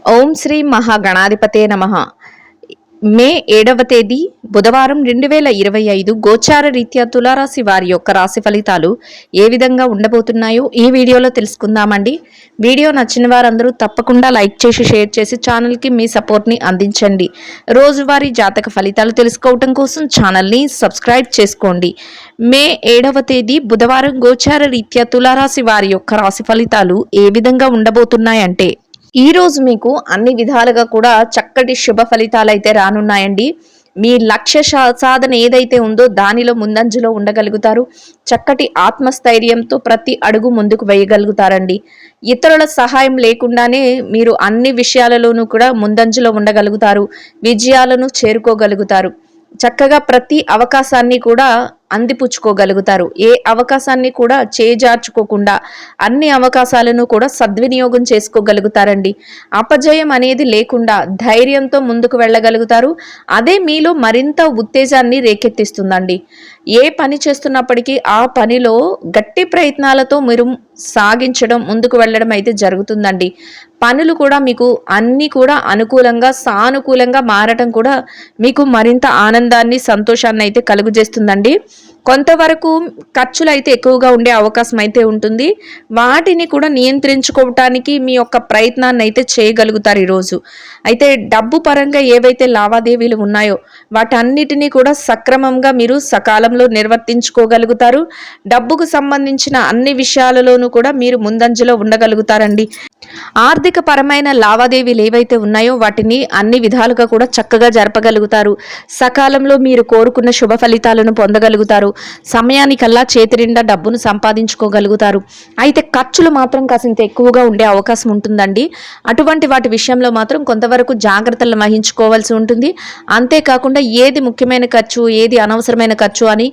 ఓం శ్రీ మహాగణాధిపతే నమః. మే 7వ తేదీ బుధవారం 2025 గోచార రీత్యా తులారాశి వారి యొక్క రాశి ఫలితాలు ఏ విధంగా ఉండబోతున్నాయో ఈ వీడియోలో తెలుసుకుందామండి. వీడియో నచ్చిన వారందరూ తప్పకుండా లైక్ చేసి షేర్ చేసి ఛానల్కి మీ సపోర్ట్ని అందించండి. రోజువారీ జాతక ఫలితాలు తెలుసుకోవటం కోసం ఛానల్ని సబ్స్క్రైబ్ చేసుకోండి. మే 7వ తేదీ బుధవారం గోచార రీత్యా తులారాశి వారి యొక్క రాశి ఫలితాలు ఏ విధంగా ఉండబోతున్నాయంటే, ఈ రోజు మీకు అన్ని విధాలుగా కూడా చక్కటి శుభ ఫలితాలు అయితే రానున్నాయండి. మీ లక్ష్య సాధన ఏదైతే ఉందో దానిలో ముందంజలో ఉండగలుగుతారు. చక్కటి ఆత్మస్థైర్యంతో ప్రతి అడుగు ముందుకు వేయగలుగుతారండి. ఇతరుల సహాయం లేకుండానే మీరు అన్ని విషయాలలోనూ కూడా ముందంజలో ఉండగలుగుతారు. విజయాలను చేరుకోగలుగుతారు. చక్కగా ప్రతి అవకాశాన్ని కూడా అందిపుచ్చుకోగలుగుతారు. ఏ అవకాశాన్ని కూడా చేజార్చుకోకుండా అన్ని అవకాశాలను కూడా సద్వినియోగం చేసుకోగలుగుతారండి. అపజయం అనేది లేకుండా ధైర్యంతో ముందుకు వెళ్ళగలుగుతారు. అదే మీలో మరింత ఉత్తేజాన్ని రేకెత్తిస్తుందండి. ఏ పని చేస్తున్నప్పటికీ ఆ పనిలో గట్టి ప్రయత్నాలతో మీరు సాగించడం, ముందుకు వెళ్ళడం అయితే జరుగుతుందండి. పనులు కూడా మీకు అన్నీ కూడా అనుకూలంగా సానుకూలంగా మారటం కూడా మీకు మరింత ఆనందాన్ని సంతోషాన్ని అయితే కలుగజేస్తుందండి. కొంతవరకు ఖర్చులు అయితే ఎక్కువగా ఉండే అవకాశం అయితే ఉంటుంది. వాటిని కూడా నియంత్రించుకోవటానికి మీ యొక్క ప్రయత్నాన్ని అయితే చేయగలుగుతారు ఈరోజు. అయితే డబ్బు పరంగా ఏవైతే లావాదేవీలు ఉన్నాయో వాటన్నిటినీ కూడా సక్రమంగా మీరు సకాలంలో నిర్వర్తించుకోగలుగుతారు. డబ్బుకు సంబంధించిన అన్ని విషయాలలోనూ కూడా మీరు ముందంజలో ఉండగలుగుతారండి. ఆర్థిక పరమైన లావాదేవీలు ఏవైతే ఉన్నాయో వాటిని అన్ని విధాలుగా కూడా చక్కగా జరపగలుగుతారు. సకాలంలో మీరు కోరుకున్న శుభ ఫలితాలను పొందగలుగుతారు. సమయానికల్లా చేతి నిండా డబ్బును సంపాదించుకోగలుగుతారు. అయితే ఖర్చులు మాత్రం కాసింత ఎక్కువగా ఉండే అవకాశం ఉంటుందండి. అటువంటి వాటి విషయంలో మాత్రం కొంతవరకు జాగ్రత్తలు వహించుకోవాల్సి ఉంటుంది. అంతేకాకుండా ఏది ముఖ్యమైన ఖర్చు, ఏది అనవసరమైన ఖర్చు అని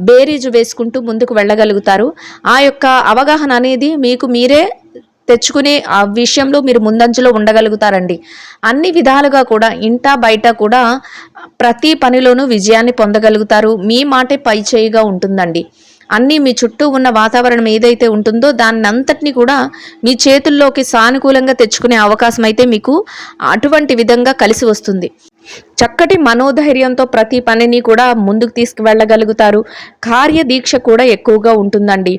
బేరీజు వేసుకుంటూ ముందుకు వెళ్ళగలుగుతారు. ఆ యొక్క అవగాహన అనేది మీకు మీరే తెచ్చుకునే ఆ విషయంలో మీరు ముందంజలో ఉండగలుగుతారండి. అన్ని విధాలుగా కూడా ఇంటా బయట కూడా ప్రతి పనిలోనూ విజయాన్ని పొందగలుగుతారు. మీ మాటే పై చేయిగా ఉంటుందండి. అన్నీ మీ చుట్టూ ఉన్న వాతావరణం ఏదైతే ఉంటుందో దాన్ని అంతటినీ కూడా మీ చేతుల్లోకి సానుకూలంగా తెచ్చుకునే అవకాశం అయితే మీకు అటువంటి విధంగా కలిసి వస్తుంది. చక్కటి మనోధైర్యంతో ప్రతి పనిని కూడా ముందుకు తీసుకువెళ్ళగలుగుతారు. కార్యదీక్ష కూడా ఎక్కువగా ఉంటుందండి.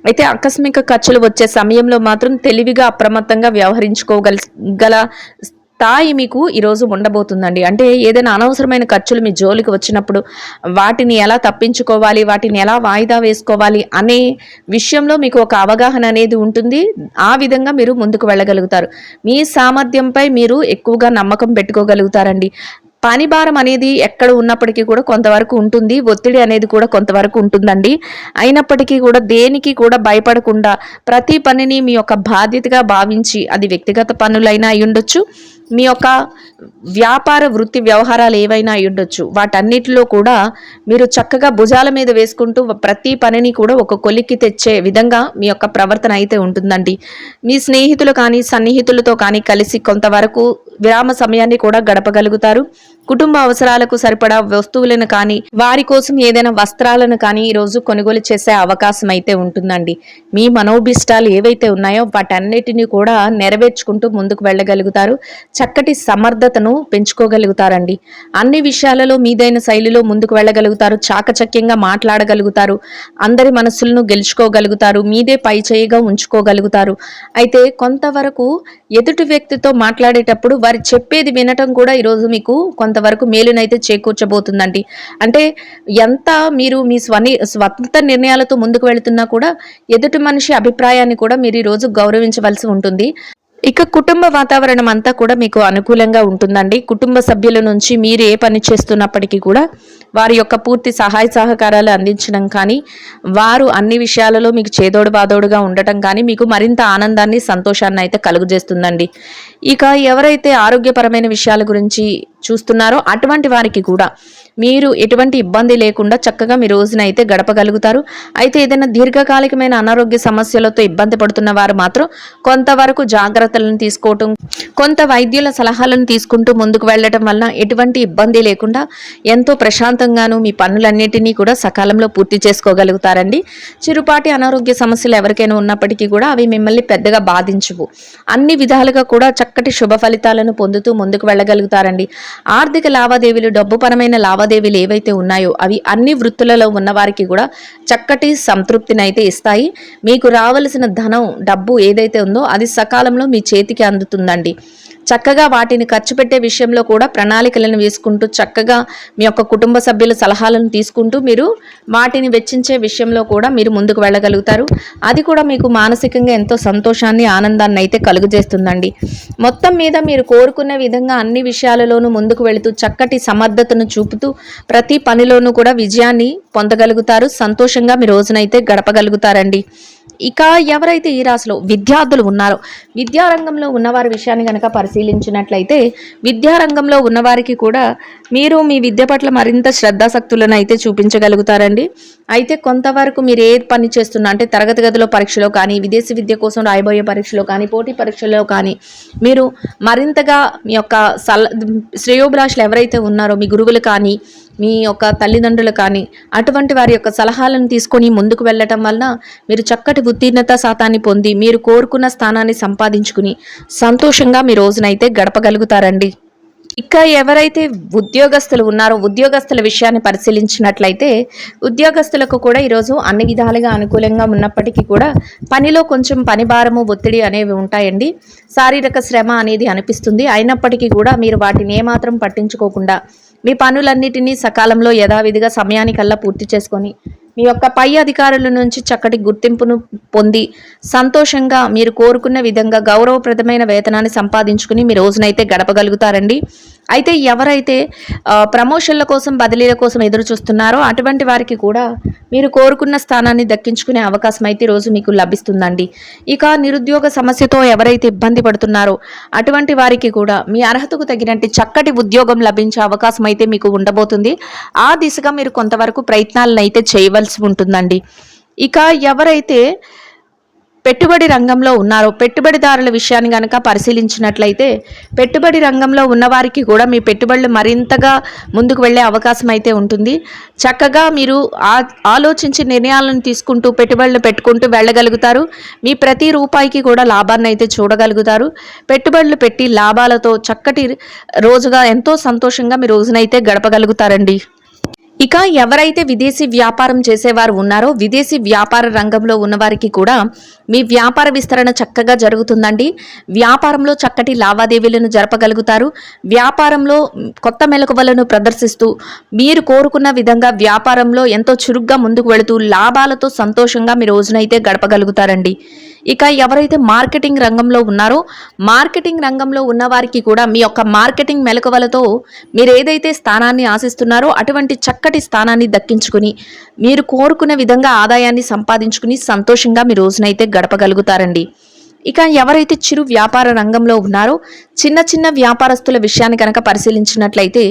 అయితే ఆకస్మిక ఖర్చులు వచ్చే సమయంలో మాత్రం తెలివిగా అప్రమత్తంగా వ్యవహరించుకోగల స్థాయి మీకు ఈరోజు ఉండబోతుందండి. అంటే ఏదైనా అనవసరమైన ఖర్చులు మీ జోలికి వచ్చినప్పుడు వాటిని ఎలా తప్పించుకోవాలి, వాటిని ఎలా వాయిదా వేసుకోవాలి అనే విషయంలో మీకు ఒక అవగాహన అనేది ఉంటుంది. ఆ విధంగా మీరు ముందుకు వెళ్ళగలుగుతారు. మీ సామర్థ్యంపై మీరు ఎక్కువగా నమ్మకం పెట్టుకోగలుగుతారండి. పని భారం అనేది ఎక్కడ ఉన్నప్పటికీ కూడా కొంతవరకు ఉంటుంది. ఒత్తిడి అనేది కూడా కొంతవరకు ఉంటుందండి. అయినప్పటికీ కూడా దేనికి కూడా భయపడకుండా ప్రతి పనిని మీ యొక్క బాధ్యతగా భావించి, అది వ్యక్తిగత పనులైనా అయి ఉండొచ్చు, మీ యొక్క వ్యాపార వృత్తి వ్యవహారాలు ఏవైనా అయి ఉండొచ్చు, వాటన్నిటిలో కూడా మీరు చక్కగా భుజాల మీద వేసుకుంటూ ప్రతి పనిని కూడా ఒక కొలిక్కి తెచ్చే విధంగా మీ యొక్క ప్రవర్తన అయితే ఉంటుందండి. మీ స్నేహితులు కానీ సన్నిహితులతో కానీ కలిసి కొంతవరకు విరామ సమయాన్ని కూడా గడపగలుగుతారు. కుటుంబ అవసరాలకు సరిపడా వస్తువులను కానీ వారి కోసం ఏదైనా వస్త్రాలను కానీ ఈరోజు కొనుగోలు చేసే అవకాశం అయితే ఉంటుందండి. మీ మనోభిష్టాలు ఏవైతే ఉన్నాయో వాటన్నిటిని కూడా నెరవేర్చుకుంటూ ముందుకు వెళ్ళగలుగుతారు. చక్కటి సమర్థతను పెంచుకోగలుగుతారండి. అన్ని విషయాలలో మీదైన శైలిలో ముందుకు వెళ్ళగలుగుతారు. చాకచక్యంగా మాట్లాడగలుగుతారు. అందరి మనసులను గెలుచుకోగలుగుతారు. మీదే పై చేయిగా ఉంచుకోగలుగుతారు. అయితే కొంతవరకు ఎదుటి వ్యక్తితో మాట్లాడేటప్పుడు వారి చెప్పేది వినటం కూడా ఈరోజు మీకు కొంతవరకు మేలునైతే చేకూర్చబోతుందండి. అంటే ఎంత మీరు మీ స్వంత నిర్ణయాలతో ముందుకు వెళుతున్నా కూడా ఎదుటి మనిషి అభిప్రాయాన్ని కూడా మీరు ఈరోజు గౌరవించవలసి ఉంటుంది. ఇక కుటుంబ వాతావరణం అంతా కూడా మీకు అనుకూలంగా ఉంటుందండి. కుటుంబ సభ్యుల నుంచి మీరు ఏ పని చేస్తున్నప్పటికీ కూడా వారి యొక్క పూర్తి సహాయ సహకారాలు అందించడం కానీ, వారు అన్ని విషయాలలో మీకు చేదోడు బాదోడుగా ఉండటం కానీ మీకు మరింత ఆనందాన్ని సంతోషాన్ని అయితే కలుగజేస్తుందండి. ఇక ఎవరైతే ఆరోగ్యపరమైన విషయాల గురించి చూస్తున్నారో అటువంటి వారికి కూడా మీరు ఎటువంటి ఇబ్బంది లేకుండా చక్కగా మీ రోజునైతే గడపగలుగుతారు. అయితే ఏదైనా దీర్ఘకాలికమైన అనారోగ్య సమస్యలతో ఇబ్బంది పడుతున్న వారు మాత్రం కొంతవరకు జాగ్రత్తలను తీసుకోవటం, కొంత వైద్యుల సలహాలను తీసుకుంటూ ముందుకు వెళ్ళటం వలన ఎటువంటి ఇబ్బంది లేకుండా ఎంతో ప్రశాంతంగాను మీ పనులన్నిటినీ కూడా సకాలంలో పూర్తి చేసుకోగలుగుతారండి. చిరుపాటి అనారోగ్య సమస్యలు ఎవరికైనా ఉన్నప్పటికీ కూడా అవి మిమ్మల్ని పెద్దగా బాధించవు. అన్ని విధాలుగా కూడా చక్కటి శుభ ఫలితాలను పొందుతూ ముందుకు వెళ్ళగలుగుతారండి. ఆర్థిక లావాదేవీలు, డబ్బుపరమైన లావాదేవీలు ఏవైతే ఉన్నాయో అవి అన్ని వృత్తులలో ఉన్న వారికి కూడా చక్కటి సంతృప్తిని అయితే ఇస్తాయి. మీకు రావలసిన ధనం, డబ్బు ఏదైతే ఉందో అది సకాలంలో మీ చేతికి అందుతుందండి. చక్కగా వాటిని ఖర్చు పెట్టే విషయంలో కూడా ప్రణాళికలను వేసుకుంటూ చక్కగా మీ యొక్క కుటుంబ సభ్యుల సలహాలను తీసుకుంటూ మీరు వాటిని వెచ్చించే విషయంలో కూడా మీరు ముందుకు వెళ్ళగలుగుతారు. అది కూడా మీకు మానసికంగా ఎంతో సంతోషాన్ని, ఆనందాన్ని అయితే కలుగజేస్తుందండి. మొత్తం మీద మీరు కోరుకున్న విధంగా అన్ని విషయాలలోనూ ముందుకు వెళుతూ చక్కటి సమర్థతను చూపుతూ ప్రతి పనిలోనూ కూడా విజయాన్ని పొందగలుగుతారు. సంతోషంగా మీ రోజునైతే గడపగలుగుతారండి. ఇక ఎవరైతే ఈ రాశిలో విద్యార్థులు ఉన్నారో, విద్యారంగంలో ఉన్నవారి విషయాన్ని కనుక పరిశీలించినట్లయితే విద్యారంగంలో ఉన్నవారికి కూడా మీరు మీ విద్య పట్ల మరింత శ్రద్ధాశక్తులను అయితే చూపించగలుగుతారండి. అయితే కొంతవరకు మీరు ఏ పని చేస్తున్నా అంటే తరగతి గదిలో పరీక్షలో కానీ, విదేశీ విద్య కోసం రాయబోయే పరీక్షలో కానీ, పోటీ పరీక్షలో కానీ మీరు మరింతగా మీ యొక్క శ్రేయోభిలాషులు ఎవరైతే ఉన్నారో మీ గురువులు కానీ, మీ యొక్క తల్లిదండ్రులు కానీ అటువంటి వారి యొక్క సలహాలను తీసుకొని ముందుకు వెళ్ళటం వలన మీరు చక్కటి ఉత్తీర్ణత శాతాన్ని పొంది మీరు కోరుకున్న స్థానాన్ని సంపాదించుకుని సంతోషంగా మీ రోజునైతే గడపగలుగుతారండి. ఇక ఎవరైతే ఉద్యోగస్తులు ఉన్నారో ఉద్యోగస్తుల విషయాన్ని పరిశీలించినట్లయితే ఉద్యోగస్తులకు కూడా ఈరోజు అన్ని విధాలుగా అనుకూలంగా ఉన్నప్పటికీ కూడా పనిలో కొంచెం పని భారము, ఒత్తిడి అనేవి ఉంటాయండి. శారీరక శ్రమ అనేది అనిపిస్తుంది. అయినప్పటికీ కూడా మీరు వాటిని ఏమాత్రం పట్టించుకోకుండా మీ పనులన్నిటినీ సకాలంలో యథావిధిగా సమయానికల్లా పూర్తి చేసుకొని మీ యొక్క పై అధికారుల నుంచి చక్కటి గుర్తింపును పొంది సంతోషంగా మీరు కోరుకున్న విధంగా గౌరవప్రదమైన వేతనాన్ని సంపాదించుకుని మీ రోజునైతే గడపగలుగుతారండి. అయితే ఎవరైతే ప్రమోషన్ల కోసం, బదిలీల కోసం ఎదురు చూస్తున్నారో అటువంటి వారికి కూడా మీరు కోరుకున్న స్థానాన్ని దక్కించుకునే అవకాశం అయితే రోజు మీకు లభిస్తుందండి. ఇక నిరుద్యోగ సమస్యతో ఎవరైతే ఇబ్బంది పడుతున్నారో అటువంటి వారికి కూడా మీ అర్హతకు తగినట్టు చక్కటి ఉద్యోగం లభించే అవకాశం అయితే మీకు ఉండబోతుంది. ఆ దిశగా మీరు కొంతవరకు ప్రయత్నాలను అయితే చేయవలసి ఉంటుందండి. ఇక ఎవరైతే పెట్టుబడి రంగంలో ఉన్నారో పెట్టుబడిదారుల విషయాన్ని కనుక పరిశీలించినట్లయితే పెట్టుబడి రంగంలో ఉన్నవారికి కూడా మీ పెట్టుబడులు మరింతగా ముందుకు వెళ్ళే అవకాశం అయితే ఉంటుంది. చక్కగా మీరు ఆలోచించి నిర్ణయాలను తీసుకుంటూ పెట్టుబడులు పెట్టుకుంటూ వెళ్ళగలుగుతారు. మీ ప్రతి రూపాయికి కూడా లాభాన్ని అయితే చూడగలుగుతారు. పెట్టుబడులు పెట్టి లాభాలతో చక్కటి రోజుగా ఎంతో సంతోషంగా మీ రోజునైతే గడపగలుగుతారండి. ఇక ఎవరైతే విదేశీ వ్యాపారం చేసేవారు ఉన్నారో విదేశీ వ్యాపార రంగంలో ఉన్నవారికి కూడా మీ వ్యాపార విస్తరణ చక్కగా జరుగుతుందండి. వ్యాపారంలో చక్కటి లావాదేవీలను జరపగలుగుతారు. వ్యాపారంలో కొత్త మెలకువలను ప్రదర్శిస్తూ మీరు కోరుకున్న విధంగా వ్యాపారంలో ఎంతో చురుగ్గా ముందుకు వెళుతూ లాభాలతో సంతోషంగా మీ రోజునైతే గడపగలుగుతారండి. ఇక ఎవరైతే మార్కెటింగ్ రంగంలో ఉన్నారో మార్కెటింగ్ రంగంలో ఉన్నవారికి కూడా మీ యొక్క మార్కెటింగ్ మెలకువలతో మీరు ఏదైతే స్థానాన్ని ఆశిస్తున్నారో అటువంటి చక్కటి స్థానాన్ని దక్కించుకుని మీరు కోరుకున్న విధంగా ఆదాయాన్ని సంపాదించుకుని సంతోషంగా మీ రోజునైతే గడపగలుగుతారండి. ఇక ఎవరైతే చిరు వ్యాపార రంగంలో ఉన్నారో చిన్న చిన్న వ్యాపారస్తుల విషయాన్ని కనుక పరిశీలించినట్లయితే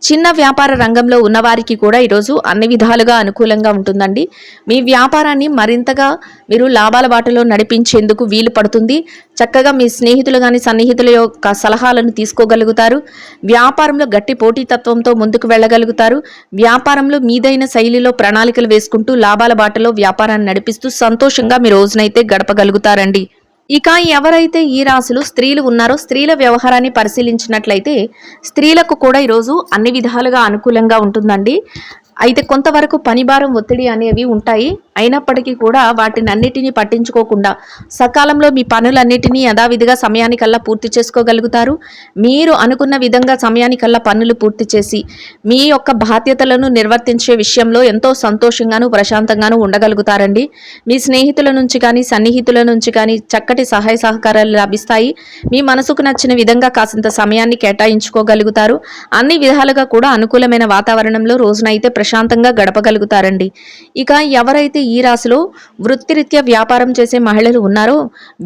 చిన్న వ్యాపార రంగంలో ఉన్నవారికి కూడా ఈరోజు అన్ని విధాలుగా అనుకూలంగా ఉంటుందండి. మీ వ్యాపారాన్ని మరింతగా మీరు లాభాల బాటలో నడిపించేందుకు వీలు పడుతుంది. చక్కగా మీ స్నేహితులు కానీ సన్నిహితుల యొక్క సలహాలను తీసుకోగలుగుతారు. వ్యాపారంలో గట్టి పోటీతత్వంతో ముందుకు వెళ్ళగలుగుతారు. వ్యాపారంలో మీదైన శైలిలో ప్రణాళికలు వేసుకుంటూ లాభాల బాటలో వ్యాపారాన్ని నడిపిస్తూ సంతోషంగా మీ రోజునైతే గడపగలుగుతారండి. ఇక ఎవరైతే ఈ రాశిలో స్త్రీలు ఉన్నారో స్త్రీల వ్యవహారాన్ని పరిశీలించినట్లయితే స్త్రీలకు కూడా ఈరోజు అన్ని విధాలుగా అనుకూలంగా ఉంటుందండి. అయితే కొంతవరకు పనిభారం, ఒత్తిడి అనేవి ఉంటాయి. అయినప్పటికీ కూడా వాటిని అన్నిటినీ పట్టించుకోకుండా సకాలంలో మీ పనులన్నిటినీ యథావిధిగా సమయానికల్లా పూర్తి చేసుకోగలుగుతారు. మీరు అనుకున్న విధంగా సమయానికల్లా పనులు పూర్తి చేసి మీ యొక్క బాధ్యతలను నిర్వర్తించే విషయంలో ఎంతో సంతోషంగాను ప్రశాంతంగాను ఉండగలుగుతారండి. మీ స్నేహితుల నుంచి కానీ సన్నిహితుల నుంచి కానీ చక్కటి సహాయ సహకారాలు లభిస్తాయి. మీ మనసుకు నచ్చిన విధంగా కాసింత సమయాన్ని కేటాయించుకోగలుగుతారు. అన్ని విధాలుగా కూడా అనుకూలమైన వాతావరణంలో రోజునైతే ప్రశాంతంగా గడపగలుగుతారండి. ఇక ఎవరైతే ఈ రాశిలో వృత్తిరీత్యా వ్యాపారం చేసే మహిళలు ఉన్నారో,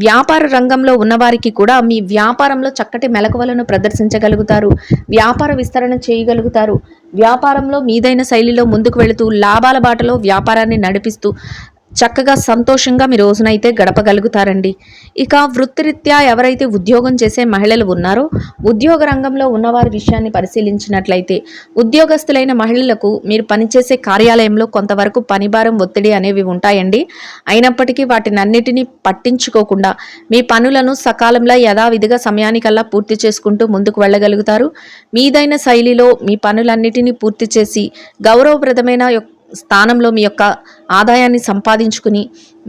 వ్యాపార రంగంలో ఉన్నవారికి కూడా మీ వ్యాపారంలో చక్కటి మెలకువలను ప్రదర్శించగలుగుతారు. వ్యాపార విస్తరణ చేయగలుగుతారు. వ్యాపారంలో మీదైన శైలిలో ముందుకు వెళుతూ లాభాల బాటలో వ్యాపారాన్ని నడిపిస్తూ చక్కగా సంతోషంగా మీ రోజునైతే గడపగలుగుతారండి. ఇక వృత్తిరీత్యా ఎవరైతే ఉద్యోగం చేసే మహిళలు ఉన్నారో, ఉద్యోగ రంగంలో ఉన్నవారి విషయాన్ని పరిశీలించినట్లయితే ఉద్యోగస్తులైన మహిళలకు మీరు పనిచేసే కార్యాలయంలో కొంతవరకు పనిభారం, ఒత్తిడి అనేవి ఉంటాయండి. అయినప్పటికీ వాటినన్నిటినీ పట్టించుకోకుండా మీ పనులను సకాలంలో యథావిధిగా సమయానికల్లా పూర్తి చేసుకుంటూ ముందుకు వెళ్ళగలుగుతారు. మీదైన శైలిలో మీ పనులన్నిటినీ పూర్తి చేసి గౌరవప్రదమైన స్థానంలో మీ యొక్క ఆదాయాన్ని సంపాదించుకుని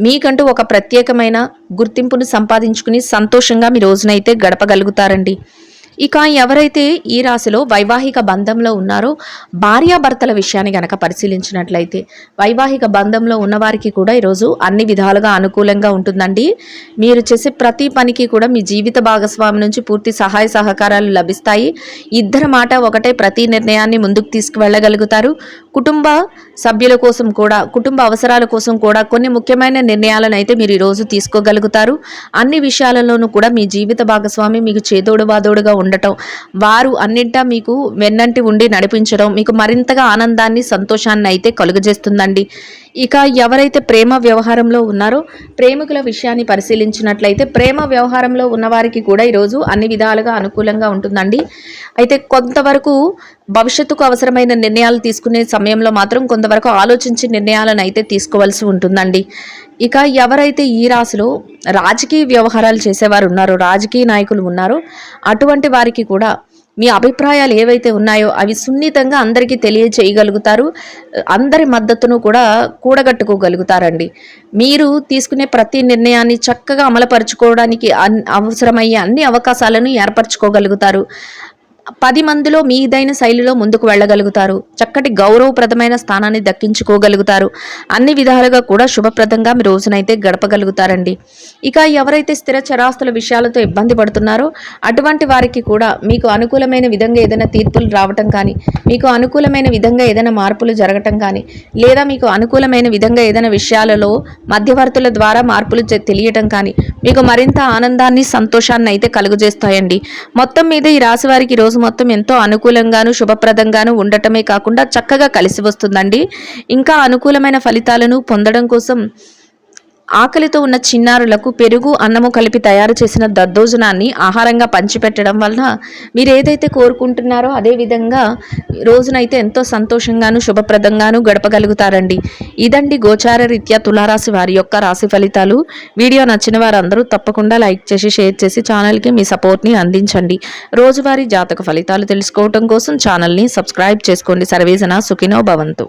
మీకంటూ ఒక ప్రత్యేకమైన గుర్తింపును సంపాదించుకుని సంతోషంగా మీ రోజునైతే గడపగలుగుతారండి. ఇక ఎవరైతే ఈ రాశిలో వైవాహిక బంధంలో ఉన్నారో, భార్యాభర్తల విషయాన్ని గనక పరిశీలించినట్లయితే వైవాహిక బంధంలో ఉన్నవారికి కూడా ఈరోజు అన్ని విధాలుగా అనుకూలంగా ఉంటుందండి. మీరు చేసే ప్రతి పనికి కూడా మీ జీవిత భాగస్వామి నుంచి పూర్తి సహాయ సహకారాలు లభిస్తాయి. ఇద్దరి మాట ఒకటే, ప్రతి నిర్ణయాన్ని ముందుకు తీసుకువెళ్ళగలుగుతారు. కుటుంబ సభ్యుల కోసం కూడా, కుటుంబ అవసరాల కోసం కూడా కొన్ని ముఖ్యమైన నిర్ణయాలను అయితే మీరు ఈరోజు తీసుకోగలుగుతారు. అన్ని విషయాలలోనూ కూడా మీ జీవిత భాగస్వామి మీకు చేదోడు వాదోడుగా ఉండటం, వారు అన్నింటా మీకు వెన్నంటి ఉండి నడిపించడం మీకు మరింతగా ఆనందాన్ని, సంతోషాన్ని అయితే కలుగజేస్తుందండి. ఇక ఎవరైతే ప్రేమ వ్యవహారంలో ఉన్నారో, ప్రేమికుల విషయాన్ని పరిశీలించినట్లయితే ప్రేమ వ్యవహారంలో ఉన్నవారికి కూడా ఈరోజు అన్ని విధాలుగా అనుకూలంగా ఉంటుందండి. అయితే కొంతవరకు భవిష్యత్తుకు అవసరమైన నిర్ణయాలు తీసుకునే సమయంలో మాత్రం కొంతవరకు ఆలోచించి నిర్ణయాలను అయితే తీసుకోవాల్సి ఉంటుందండి. ఇక ఎవరైతే ఈ రాశిలో రాజకీయ వ్యవహారాలు చేసేవారు ఉన్నారో, రాజకీయ నాయకులు ఉన్నారో, అటువంటి వారికి కూడా మీ అభిప్రాయాలు ఏవైతే ఉన్నాయో అవి సున్నితంగా అందరికీ తెలియచేయగలుగుతారు. అందరి మద్దతును కూడా కూడగట్టుకోగలుగుతారండి. మీరు తీసుకునే ప్రతి నిర్ణయాన్ని చక్కగా అమలుపరుచుకోవడానికి అవసరమయ్యే అన్ని అవకాశాలను ఏర్పరచుకోగలుగుతారు. 10 మందిలో మీదైన శైలిలో ముందుకు వెళ్ళగలుగుతారు. చక్కటి గౌరవప్రదమైన స్థానాన్ని దక్కించుకోగలుగుతారు. అన్ని విధాలుగా కూడా శుభప్రదంగా మీ రోజునైతే గడపగలుగుతారండి. ఇక ఎవరైతే స్థిర చరాస్తుల విషయాలతో ఇబ్బంది పడుతున్నారో, అటువంటి వారికి కూడా మీకు అనుకూలమైన విధంగా ఏదైనా తీర్పులు రావటం కానీ, మీకు అనుకూలమైన విధంగా ఏదైనా మార్పులు జరగటం కానీ, లేదా మీకు అనుకూలమైన విధంగా ఏదైనా విషయాలలో మధ్యవర్తుల ద్వారా మార్పులు తెలియటం కానీ మీకు మరింత ఆనందాన్ని, సంతోషాన్ని అయితే కలుగజేస్తాయండి. మొత్తం మీద ఈ రాశి వారికి రోజు మొత్తం ఎంతో అనుకూలంగాను, శుభప్రదంగాను ఉండటమే కాకుండా చక్కగా కలిసి వస్తుందండి. ఇంకా అనుకూలమైన ఫలితాలను పొందడం కోసం ఆకలితో ఉన్న చిన్నారులకు పెరుగు, అన్నము కలిపి తయారు చేసిన దద్దోజనాన్ని ఆహారంగా పంచిపెట్టడం వలన మీరు ఏదైతే కోరుకుంటున్నారో అదే విధంగా రోజునైతే ఎంతో సంతోషంగాను, శుభప్రదంగాను గడపగలుగుతారండి. ఇదండి గోచార రీత్యా తులారాశి వారి యొక్క రాశి ఫలితాలు. వీడియో నచ్చిన వారందరూ తప్పకుండా లైక్ చేసి, షేర్ చేసి ఛానల్కి మీ సపోర్ట్ని అందించండి. రోజువారీ జాతక ఫలితాలు తెలుసుకోవడం కోసం ఛానల్ని సబ్స్క్రైబ్ చేసుకోండి. సర్వేజన సుఖినో భవంతు.